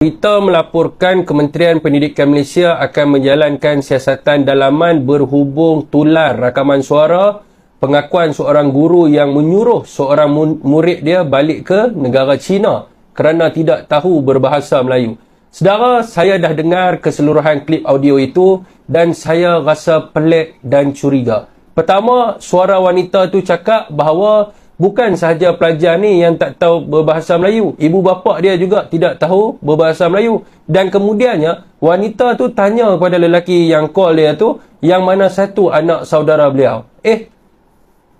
Kita melaporkan Kementerian Pendidikan Malaysia akan menjalankan siasatan dalaman berhubung tular rakaman suara pengakuan seorang guru yang menyuruh seorang murid dia balik ke negara China kerana tidak tahu berbahasa Melayu. Saudara, saya dah dengar keseluruhan klip audio itu dan saya rasa pelik dan curiga. Pertama, suara wanita tu cakap bahawa bukan sahaja pelajar ni yang tak tahu berbahasa Melayu. Ibu bapa dia juga tidak tahu berbahasa Melayu. Dan kemudiannya, wanita tu tanya kepada lelaki yang call dia tu, yang mana satu anak saudara beliau.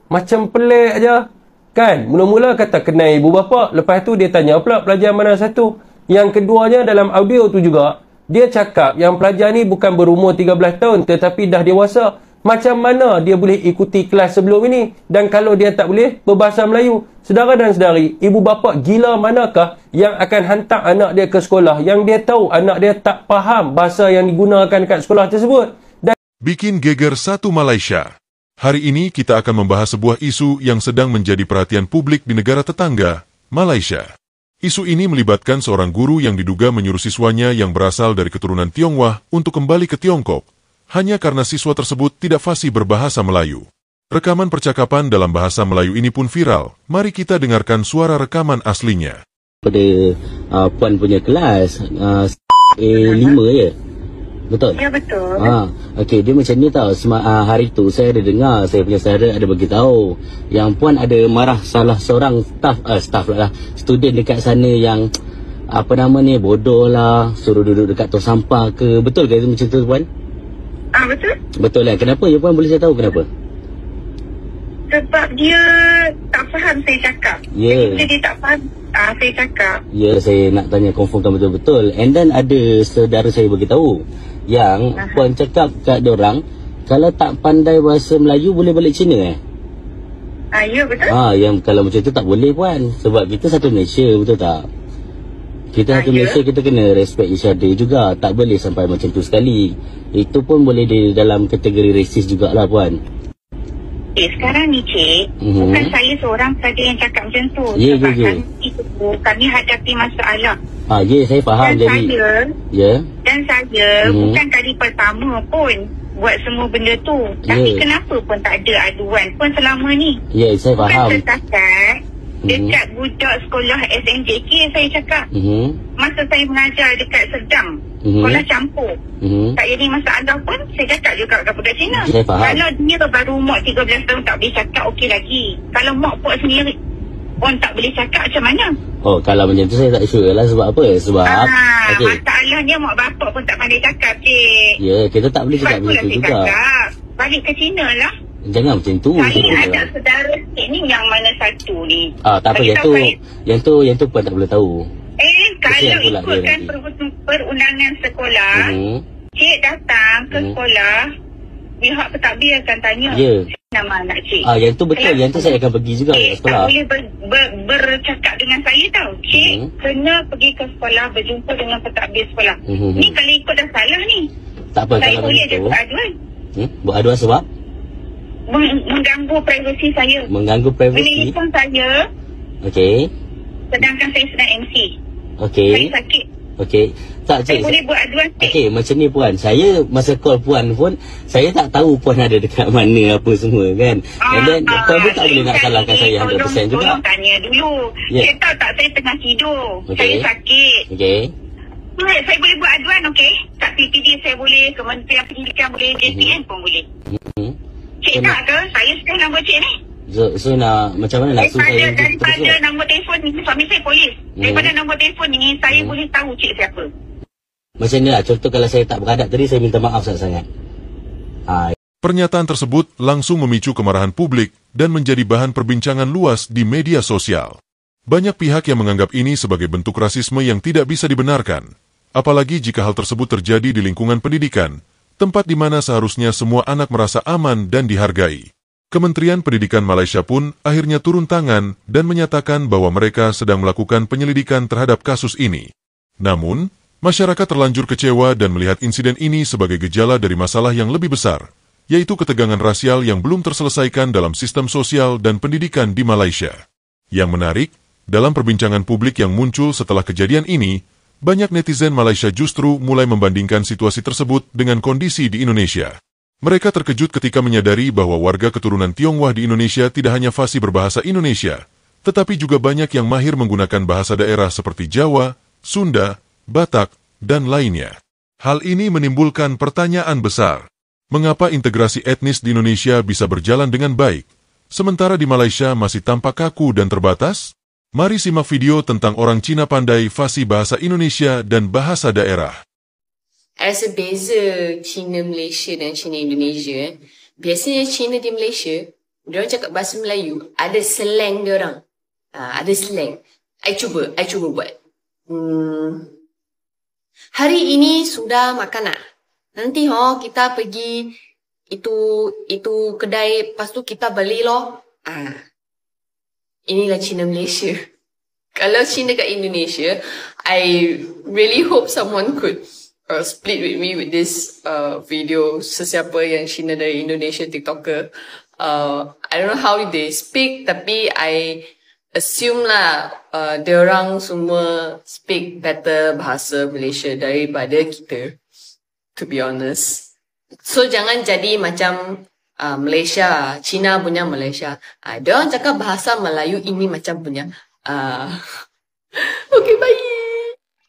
Macam pelik aja. Kan? Mula-mula kata kenal ibu bapa. Lepas tu dia tanya pula pelajar mana satu. Yang keduanya dalam audio tu juga, dia cakap yang pelajar ni bukan berumur 13 tahun tetapi dah dewasa. Macam mana dia boleh ikuti kelas sebelum ini? Dan kalau dia tak boleh berbahasa Melayu? Saudara dan saudari, ibu bapa gila manakah yang akan hantar anak dia ke sekolah yang dia tahu anak dia tak faham bahasa yang digunakan kat sekolah tersebut? Bikin geger satu Malaysia. Hari ini kita akan membahas sebuah isu yang sedang menjadi perhatian publik di negara tetangga, Malaysia. Isu ini melibatkan seorang guru yang diduga menyuruh siswanya yang berasal dari keturunan Tionghoa untuk kembali ke Tiongkok, hanya karena siswa tersebut tidak fasih berbahasa Melayu. Rekaman percakapan dalam bahasa Melayu ini pun viral. Mari kita dengarkan suara rekaman aslinya. Pada puan punya kelas, A5 ya? Betul? Ya, betul. Okey, dia macam ni tau. Hari tu saya ada dengar, saya punya saudara ada bagi tahu yang puan ada marah salah seorang student dekat sana yang bodoh lah, suruh duduk dekat tong sampah ke. Betul ke macam tu, puan? Betul. Betul lah. Kenapa ya, puan? Boleh saya tahu kenapa? Sebab dia tak faham saya cakap. Ya. Dia tak faham saya cakap. Ya, saya nak tanya confirmkan betul-betul. And then ada saudara saya beritahu yang puan cakap kat diorang, kalau tak pandai bahasa Melayu boleh balik Cina ya, betul. Yang kalau macam tu tak boleh, puan. Sebab kita satu Malaysia, betul tak? Kita satu Malaysia, kita kena respect each other juga. Tak boleh sampai macam tu sekali. Itu pun boleh di dalam kategori rasis jugalah, puan. Sekarang ni, Cik, bukan saya seorang saja yang cakap macam tu. Sebab kami hadapi masalah. Saya faham. Dan saya bukan kali pertama pun buat semua benda tu. Tapi kenapa pun tak ada aduan pun selama ni? Ya, saya faham. Bukan setakat dekat budak sekolah SMJK saya cakap. Masa saya mengajar dekat Sedang, sekolah campur. Tak jadi masalah pun saya cakap juga kat budak Cina. Kalau dia baru umur 13 tahun tak boleh cakap, okey lagi. Kalau mak pak sendiri pun tak boleh cakap, macam mana? Kalau macam tu saya tak sure lah. Sebab apa? Sebab masalahnya mak bapak pun tak pandai cakap, Cik. Ya, kita tak boleh cakap macam tu juga. Balik ke Cina lah. Jangan macam tu. Saya ada saudara ni yang mana satu ni. Tak apa, yang tu pun tak boleh tahu. Kalau ikutkan perundangan sekolah, Cik datang ke sekolah, pihak pentadbir akan tanya nama anak Cik. Yang tu betul, yang tu saya akan pergi juga ke sekolah. Tak boleh bercakap dengan saya tau. Cik kena pergi ke sekolah, berjumpa dengan pentadbir sekolah. Ni kalau ikut dah salah ni. Tak apa, saya boleh ada buat aduan. Buat aduan sebab? Mengganggu privasi saya. Mengganggu privasi? Menelpon saya. Okey. Sedangkan saya sedang MC. Okey. Saya sakit. Okey. Tak, Cik. Saya boleh buat aduan, Cik. Okey, macam ni, puan. Saya masa call puan pun, saya tak tahu puan ada dekat mana apa semua kan. And then, puan pun tak boleh nak salahkan saya 100% juga. Tolong tanya dulu. Saya tahu tak saya tengah tidur. Saya sakit. Okey. Saya boleh buat aduan, okey? Kat PPD saya boleh, Kementerian Pendidikan boleh, JPN pun boleh. Cik nak ke? Saya sekarang nombor Cik ni. So nak macam mana nak suruh saya? Daripada nombor telefon ni, suami saya polis. Daripada nombor telefon ni, saya boleh tahu Cik siapa. Macam ni lah, contoh kalau saya tak beradab tadi, saya minta maaf sangat-sangat. Pernyataan tersebut langsung memicu kemarahan publik dan menjadi bahan perbincangan luas di media sosial. Banyak pihak yang menganggap ini sebagai bentuk rasisme yang tidak bisa dibenarkan. Apalagi jika hal tersebut terjadi di lingkungan pendidikan, tempat di mana seharusnya semua anak merasa aman dan dihargai. Kementerian Pendidikan Malaysia pun akhirnya turun tangan dan menyatakan bahwa mereka sedang melakukan penyelidikan terhadap kasus ini. Namun, masyarakat terlanjur kecewa dan melihat insiden ini sebagai gejala dari masalah yang lebih besar, yaitu ketegangan rasial yang belum terselesaikan dalam sistem sosial dan pendidikan di Malaysia. Yang menarik, dalam perbincangan publik yang muncul setelah kejadian ini, Banyak netizen Malaysia justru mulai membandingkan situasi tersebut dengan kondisi di Indonesia. Mereka terkejut ketika menyadari bahwa warga keturunan Tionghoa di Indonesia tidak hanya fasih berbahasa Indonesia, tetapi juga banyak yang mahir menggunakan bahasa daerah seperti Jawa, Sunda, Batak, dan lainnya. Hal ini menimbulkan pertanyaan besar. Mengapa integrasi etnis di Indonesia bisa berjalan dengan baik, sementara di Malaysia masih tampak kaku dan terbatas? Mari simak video tentang orang Cina pandai fasih bahasa Indonesia dan bahasa daerah. Rasa beza Cina Malaysia dan Cina Indonesia. Biasanya Cina di Malaysia, diorang cakap bahasa Melayu, ada slang diorang. Ada slang. I cuba buat. Hari ini sudah makan nak. Nanti kita pergi itu kedai, lepas tu kita beli loh. Inilah Cina Malaysia. Kalau Cina kat Indonesia, I really hope someone could split with me with this video. Sesiapa yang Cina dari Indonesia TikToker, I don't know how they speak, tapi I assume lah diorang semua speak better bahasa Malaysia daripada kita, to be honest. So jangan jadi macam Malaysia, Cina punya Malaysia. Diorang cakap bahasa Melayu ini macam punya. Okay, bye.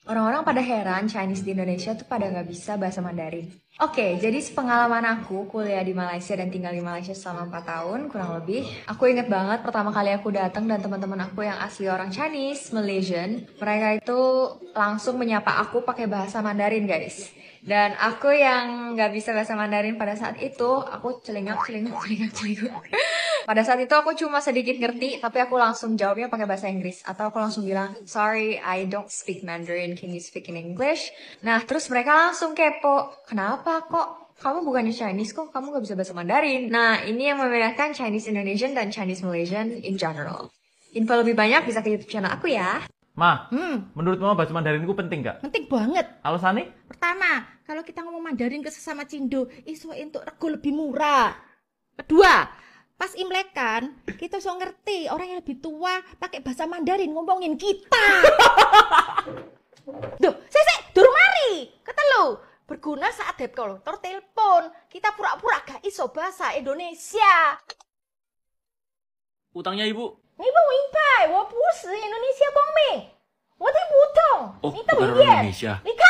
Orang-orang pada heran Chinese di Indonesia tuh pada nggak bisa bahasa Mandarin. Oke, jadi sepengalaman aku kuliah di Malaysia dan tinggal di Malaysia selama 4 tahun kurang lebih. Aku inget banget pertama kali aku datang dan teman-teman aku yang asli orang Chinese, Malaysian, mereka itu langsung menyapa aku pakai bahasa Mandarin, guys. Dan aku yang nggak bisa bahasa Mandarin pada saat itu, aku celingak. Pada saat itu aku cuma sedikit ngerti, tapi aku langsung jawabnya pakai bahasa Inggris. Atau aku langsung bilang, sorry, I don't speak Mandarin, can you speak in English? Nah, terus mereka langsung kepo, kenapa kok? Kamu bukannya Chinese kok, kamu nggak bisa bahasa Mandarin. Nah, ini yang membedakan Chinese Indonesian dan Chinese Malaysian in general. Info lebih banyak bisa ke YouTube channel aku ya. Ma, menurut Mama bahasa Mandarin itu penting gak? Penting banget. Alasannya? Pertama, kalau kita ngomong Mandarin ke sesama Cindo, iso untuk rego lebih murah. Kedua, pas Imlekan, kita so ngerti orang yang lebih tua pakai bahasa Mandarin ngomongin kita. Duh, durung mari. Kata lo, berguna saat debt collector telepon. Kita pura-pura gak iso bahasa Indonesia. Utangnya Ibu? 你问我100，我不是Indonesia bang me， 我听不懂，你懂 bukan 一点 orang Indonesia. 离开。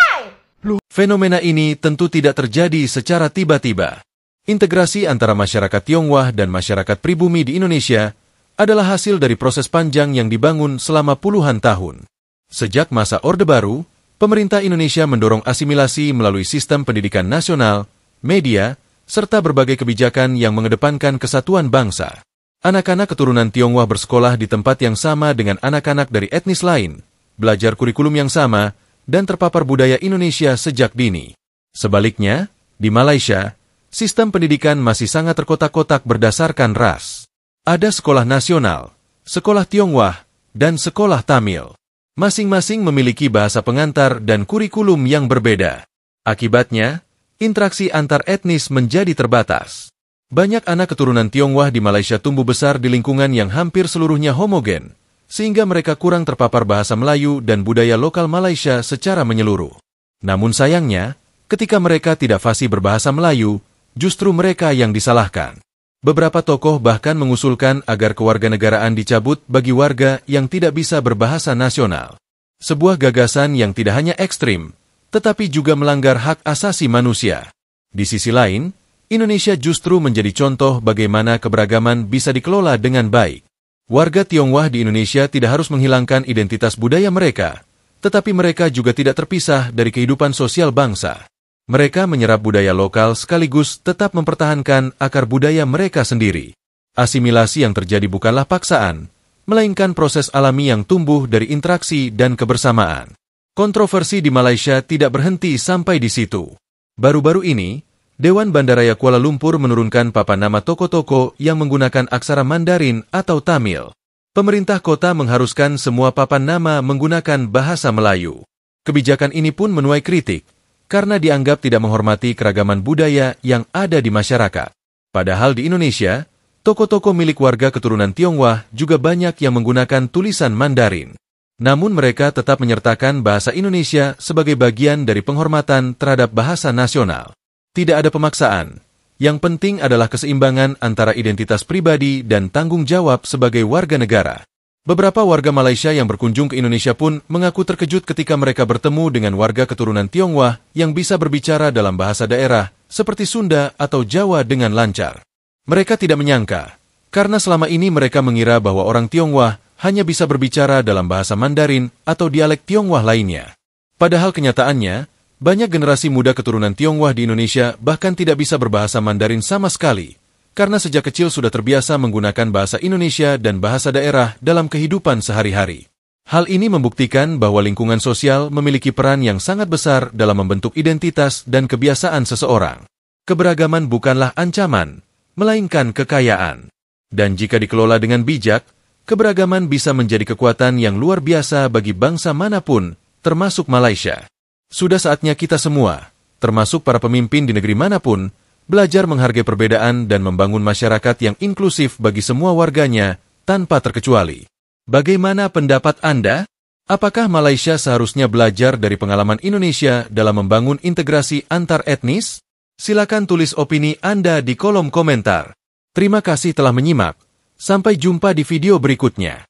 Fenomena ini tentu tidak terjadi secara tiba-tiba. Integrasi antara masyarakat Tionghoa dan masyarakat pribumi di Indonesia adalah hasil dari proses panjang yang dibangun selama puluhan tahun. Sejak masa Orde Baru, pemerintah Indonesia mendorong asimilasi melalui sistem pendidikan nasional, media, serta berbagai kebijakan yang mengedepankan kesatuan bangsa. Anak-anak keturunan Tionghoa bersekolah di tempat yang sama dengan anak-anak dari etnis lain, belajar kurikulum yang sama, dan terpapar budaya Indonesia sejak dini. Sebaliknya, di Malaysia, sistem pendidikan masih sangat terkotak-kotak berdasarkan ras. Ada sekolah nasional, sekolah Tionghoa, dan sekolah Tamil. Masing-masing memiliki bahasa pengantar dan kurikulum yang berbeda. Akibatnya, interaksi antar etnis menjadi terbatas. Banyak anak keturunan Tionghoa di Malaysia tumbuh besar di lingkungan yang hampir seluruhnya homogen, sehingga mereka kurang terpapar bahasa Melayu dan budaya lokal Malaysia secara menyeluruh. Namun sayangnya, ketika mereka tidak fasih berbahasa Melayu, justru mereka yang disalahkan. Beberapa tokoh bahkan mengusulkan agar kewarganegaraan dicabut bagi warga yang tidak bisa berbahasa nasional. Sebuah gagasan yang tidak hanya ekstrim, tetapi juga melanggar hak asasi manusia. Di sisi lain, Indonesia justru menjadi contoh bagaimana keberagaman bisa dikelola dengan baik. Warga Tionghoa di Indonesia tidak harus menghilangkan identitas budaya mereka, tetapi mereka juga tidak terpisah dari kehidupan sosial bangsa. Mereka menyerap budaya lokal sekaligus tetap mempertahankan akar budaya mereka sendiri. Asimilasi yang terjadi bukanlah paksaan, melainkan proses alami yang tumbuh dari interaksi dan kebersamaan. Kontroversi di Malaysia tidak berhenti sampai di situ. Baru-baru ini, Dewan Bandaraya Kuala Lumpur menurunkan papan nama toko-toko yang menggunakan aksara Mandarin atau Tamil. Pemerintah kota mengharuskan semua papan nama menggunakan bahasa Melayu. Kebijakan ini pun menuai kritik, karena dianggap tidak menghormati keragaman budaya yang ada di masyarakat. Padahal di Indonesia, toko-toko milik warga keturunan Tionghoa juga banyak yang menggunakan tulisan Mandarin. Namun mereka tetap menyertakan bahasa Indonesia sebagai bagian dari penghormatan terhadap bahasa nasional. Tidak ada pemaksaan. Yang penting adalah keseimbangan antara identitas pribadi dan tanggung jawab sebagai warga negara. Beberapa warga Malaysia yang berkunjung ke Indonesia pun mengaku terkejut ketika mereka bertemu dengan warga keturunan Tionghoa yang bisa berbicara dalam bahasa daerah seperti Sunda atau Jawa dengan lancar. Mereka tidak menyangka, karena selama ini mereka mengira bahwa orang Tionghoa hanya bisa berbicara dalam bahasa Mandarin atau dialek Tionghoa lainnya. Padahal kenyataannya, banyak generasi muda keturunan Tionghoa di Indonesia bahkan tidak bisa berbahasa Mandarin sama sekali, karena sejak kecil sudah terbiasa menggunakan bahasa Indonesia dan bahasa daerah dalam kehidupan sehari-hari. Hal ini membuktikan bahwa lingkungan sosial memiliki peran yang sangat besar dalam membentuk identitas dan kebiasaan seseorang. Keberagaman bukanlah ancaman, melainkan kekayaan. Dan jika dikelola dengan bijak, keberagaman bisa menjadi kekuatan yang luar biasa bagi bangsa manapun, termasuk Malaysia. Sudah saatnya kita semua, termasuk para pemimpin di negeri manapun, belajar menghargai perbedaan dan membangun masyarakat yang inklusif bagi semua warganya, tanpa terkecuali. Bagaimana pendapat Anda? Apakah Malaysia seharusnya belajar dari pengalaman Indonesia dalam membangun integrasi antar etnis? Silakan tulis opini Anda di kolom komentar. Terima kasih telah menyimak. Sampai jumpa di video berikutnya.